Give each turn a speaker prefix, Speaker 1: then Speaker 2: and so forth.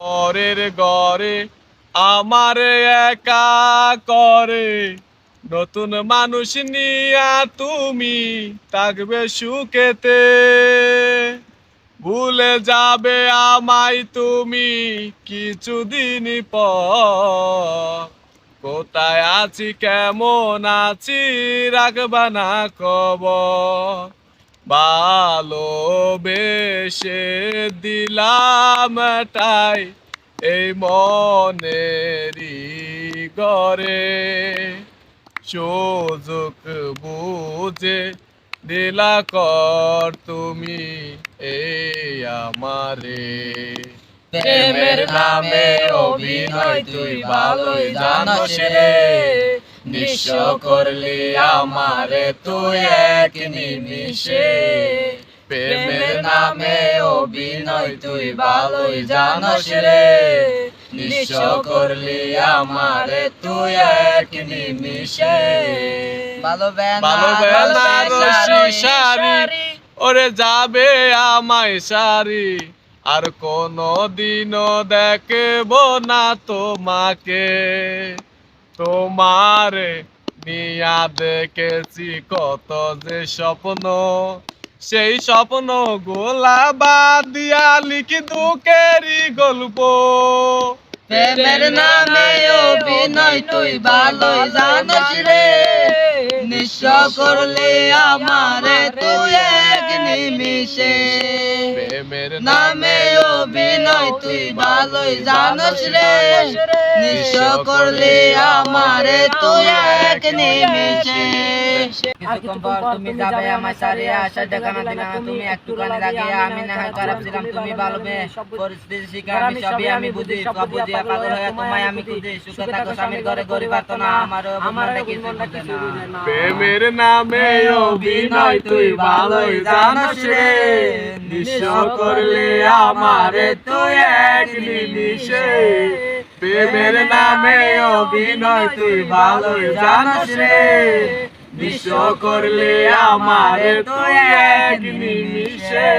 Speaker 1: পরের ঘরে আমারে একা করে, নতুন মানুষ নিয়া তুমি থাকবে সুখেতে। ভুলে যাবে আমায় তুমি কিছুদিন পর, কোথায় আছি কেমন আছি রাখবা না খবর। ভালোবেসে দিলাম তাই এই মনেরই ঘরে, সুযোগ বুঝে দিলা কর তুমি এই আমারে।
Speaker 2: প্রেমের নামে অভিনয় তুই ভালোই জানিস রে, নিঃস্ব করলি আমারে তুই এক নিমিষে। প্রেমের নামে অভিনয় তুই ভালোই জানিস রে, নিঃস্ব করলি আমারে তুই এক নিমিষে।
Speaker 1: ভালোবেনা রশি সারি ওরে যাবে আমায় সারি, আর কোনো দিনও দেখব না তোমাকে। তোমারে নিয়া দেখেছি কত যে স্বপ্ন, সেই স্বপ্ন গোলা বাদ দিয়া লিখি দুঃখেরই গল্প।
Speaker 2: প্রেমের নামে অভিনয় তুই ভালোই জানিস রে, নিঃস্ব করলি আমারে তুই এক নিমিষে।
Speaker 1: প্রেমের
Speaker 2: নামে অভিনয় তুই ভালোই জানিস রে, নিঃস্ব করলি আমারে তুই এক নিমিষে। কিছুক্ষণ পর তুমি যাবে আমার সারিয়া, আশা দেখানো দিনা তুমি একটুখানি লাগিয়া। আমি না হয় খারাপ ছিলাম তুমি ভালো মেয়ে, পরিস্থিতি শিখে আমি সবই আমি বুঝি। সব বুঝিয়া পাগল হয়ে তোমায় আমি খুঁজি, সুখে থাকো স্বামীর ঘরে গরিব পারতো না, আমারও কিছু বুঝে না।
Speaker 1: প্রেমের নামে অভিনয় তুই ভালোই জানিস রে, নিঃস্ব করলে আমারে তুই এক নিমিষে। প্রেমের নামে অভিনয় তুই ভালোই জানিস রে, নিঃস্ব করলে আমারে তুই এক নিমিষে।